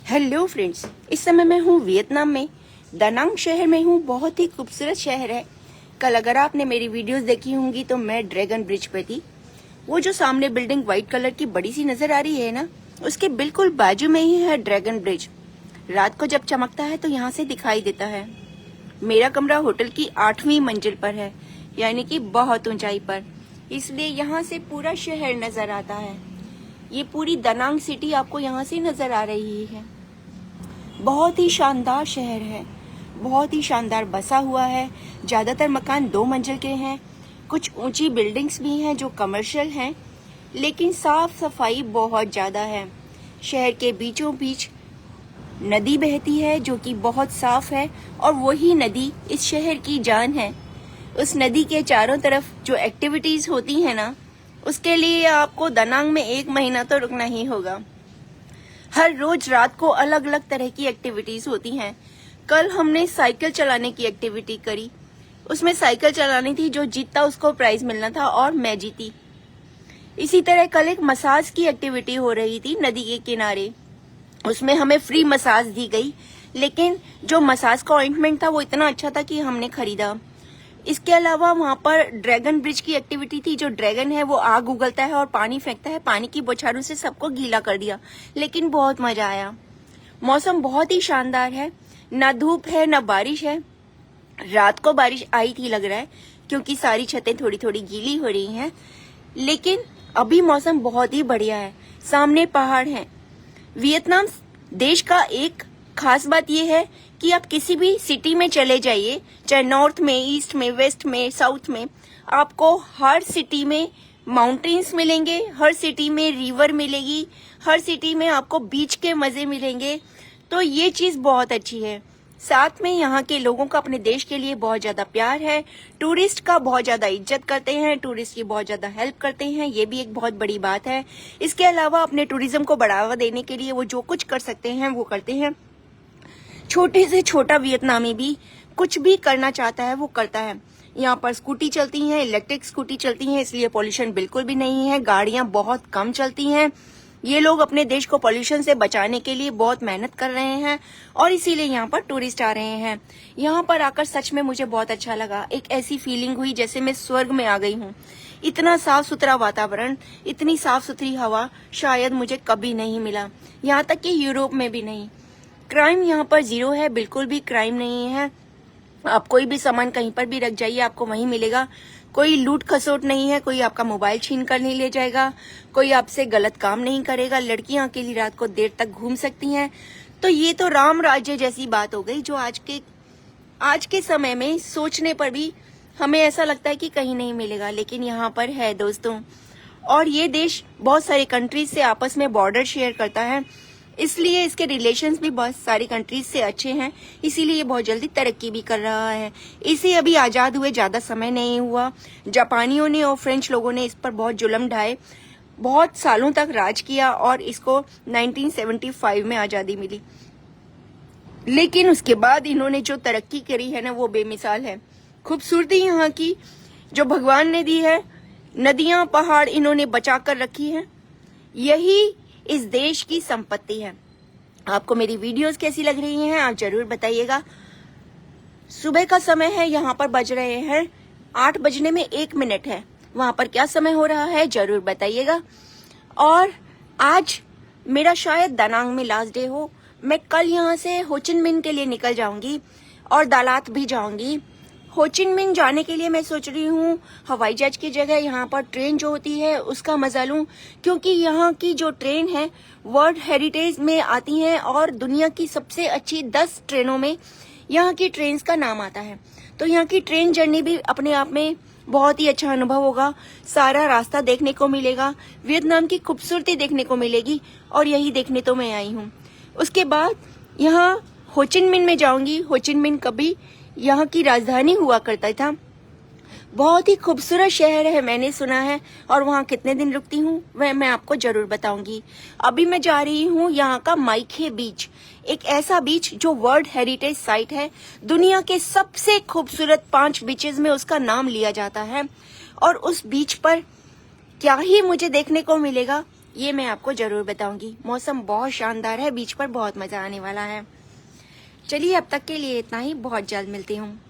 Hello friends, इस समय मैं हूँ वियतनाम में दानांग शहर में हूँ। बहुत ही खूबसूरत शहर है। कल अगर आपने मेरी वीडियोस देखी होंगी तो मैं ड्रैगन ब्रिज पे थी। वो जो सामने बिल्डिंग व्हाइट कलर की बड़ी सी नजर आ रही है ना, उसके बिल्कुल बाजू में ही है ड्रैगन ब्रिज। रात को जब चमकता है तो यहाँ से दिखाई देता है। मेरा कमरा होटल की 8वीं मंजिल पर है, यानी कि बहुत ऊंचाई पर, इसलिए यहाँ से पूरा शहर नजर आता है। ये पूरी दानांग सिटी आपको यहाँ से नजर आ रही है। बहुत ही शानदार शहर है, बहुत ही शानदार बसा हुआ है। ज्यादातर मकान 2 मंजिल के हैं, कुछ ऊंची बिल्डिंग्स भी हैं जो कमर्शियल हैं, लेकिन साफ सफाई बहुत ज्यादा है। शहर के बीचों बीच नदी बहती है जो कि बहुत साफ है, और वही नदी इस शहर की जान है। उस नदी के चारों तरफ जो एक्टिविटीज होती है ना, उसके लिए आपको दानांग में 1 महीना तो रुकना ही होगा। हर रोज रात को अलग अलग तरह की एक्टिविटीज होती हैं। कल हमने साइकिल चलाने की एक्टिविटी करी। उसमें साइकिल चलानी थी, जो जीतता उसको प्राइज मिलना था, और मैं जीती। इसी तरह कल एक मसाज की एक्टिविटी हो रही थी नदी के किनारे। उसमें हमें फ्री मसाज दी गई, लेकिन जो मसाज का ऑइंटमेंट था वो इतना अच्छा था कि हमने खरीदा। इसके अलावा वहां पर ड्रैगन ब्रिज की एक्टिविटी थी। जो ड्रैगन है वो आग उगलता है और पानी फेंकता है। पानी की बौछारों से सबको गीला कर दिया, लेकिन बहुत मजा आया। मौसम बहुत ही शानदार है, ना धूप है ना बारिश है। रात को बारिश आई थी लग रहा है, क्योंकि सारी छतें थोड़ी थोड़ी गीली हो रही हैं, लेकिन अभी मौसम बहुत ही बढ़िया है। सामने पहाड़ हैं। वियतनाम देश का एक खास बात यह है कि आप किसी भी सिटी में चले जाइए, चाहे नॉर्थ में, ईस्ट में, वेस्ट में, साउथ में, आपको हर सिटी में माउंटेन्स मिलेंगे, हर सिटी में रिवर मिलेगी, हर सिटी में आपको बीच के मजे मिलेंगे। तो ये चीज बहुत अच्छी है। साथ में यहाँ के लोगों का अपने देश के लिए बहुत ज्यादा प्यार है। टूरिस्ट का बहुत ज्यादा इज्जत करते हैं, टूरिस्ट की बहुत ज्यादा हेल्प करते हैं। ये भी एक बहुत बड़ी बात है। इसके अलावा अपने टूरिज्म को बढ़ावा देने के लिए वो जो कुछ कर सकते हैं वो करते हैं। छोटे से छोटा वियतनामी भी कुछ भी करना चाहता है वो करता है। यहाँ पर स्कूटी चलती हैं, इलेक्ट्रिक स्कूटी चलती हैं, इसलिए पॉल्यूशन बिल्कुल भी नहीं है। गाड़ियां बहुत कम चलती हैं। ये लोग अपने देश को पॉल्यूशन से बचाने के लिए बहुत मेहनत कर रहे हैं, और इसीलिए यहाँ पर टूरिस्ट आ रहे हैं। यहाँ पर आकर सच में मुझे बहुत अच्छा लगा। एक ऐसी फीलिंग हुई जैसे मैं स्वर्ग में आ गई हूँ। इतना साफ सुथरा वातावरण, इतनी साफ सुथरी हवा शायद मुझे कभी नहीं मिला, यहाँ तक कि यूरोप में भी नहीं। क्राइम यहाँ पर 0 है, बिल्कुल भी क्राइम नहीं है। आप कोई भी सामान कहीं पर भी रख जाइए, आपको वहीं मिलेगा। कोई लूट खसोट नहीं है, कोई आपका मोबाइल छीन कर नहीं ले जाएगा, कोई आपसे गलत काम नहीं करेगा। लड़कियां अकेली रात को देर तक घूम सकती हैं। तो ये तो राम राज्य जैसी बात हो गई, जो आज के समय में सोचने पर भी हमें ऐसा लगता है कि कहीं नहीं मिलेगा, लेकिन यहाँ पर है दोस्तों। और ये देश बहुत सारे कंट्रीज से आपस में बॉर्डर शेयर करता है, इसलिए इसके रिलेशंस भी बहुत सारी कंट्रीज से अच्छे हैं। इसीलिए ये बहुत जल्दी तरक्की भी कर रहा है। इसे अभी आजाद हुए ज्यादा समय नहीं हुआ। जापानियों ने और फ्रेंच लोगों ने इस पर बहुत जुल्म ढाए, बहुत सालों तक राज किया, और इसको 1975 में आजादी मिली। लेकिन उसके बाद इन्होंने जो तरक्की करी है ना, वो बेमिसाल है। खूबसूरती यहाँ की जो भगवान ने दी है, नदियां पहाड़ इन्होंने बचा कर रखी है, यही इस देश की संपत्ति है। आपको मेरी वीडियोस कैसी लग रही हैं आप जरूर बताइएगा। सुबह का समय है, यहाँ पर बज रहे हैं 8 बजने में 1 मिनट है। वहां पर क्या समय हो रहा है जरूर बताइएगा। और आज मेरा शायद दानांग में लास्ट डे हो। मैं कल यहाँ से होचिन मिन के लिए निकल जाऊंगी और दालात भी जाऊंगी। होचिन मिन जाने के लिए मैं सोच रही हूँ हवाई जहाज की जगह यहाँ पर ट्रेन जो होती है उसका मजा लूं, क्योंकि यहाँ की जो ट्रेन है वर्ल्ड हेरिटेज में आती है, और दुनिया की सबसे अच्छी 10 ट्रेनों में यहाँ की ट्रेन का नाम आता है। तो यहाँ की ट्रेन जर्नी भी अपने आप में बहुत ही अच्छा अनुभव होगा। सारा रास्ता देखने को मिलेगा, वियतनाम की खूबसूरती देखने को मिलेगी, और यही देखने तो मैं आई हूँ। उसके बाद यहाँ होचिन मिन में जाऊंगी। होचिन मिन कभी यहाँ की राजधानी हुआ करता था। बहुत ही खूबसूरत शहर है मैंने सुना है, और वहाँ कितने दिन रुकती हूँ वह मैं आपको जरूर बताऊंगी। अभी मैं जा रही हूँ यहाँ का माइखे बीच, एक ऐसा बीच जो वर्ल्ड हेरिटेज साइट है। दुनिया के सबसे खूबसूरत 5 बीचेस में उसका नाम लिया जाता है, और उस बीच पर क्या ही मुझे देखने को मिलेगा ये मैं आपको जरूर बताऊंगी। मौसम बहुत शानदार है, बीच पर बहुत मजा आने वाला है। चलिए अब तक के लिए इतना ही, बहुत जल्द मिलती हूँ।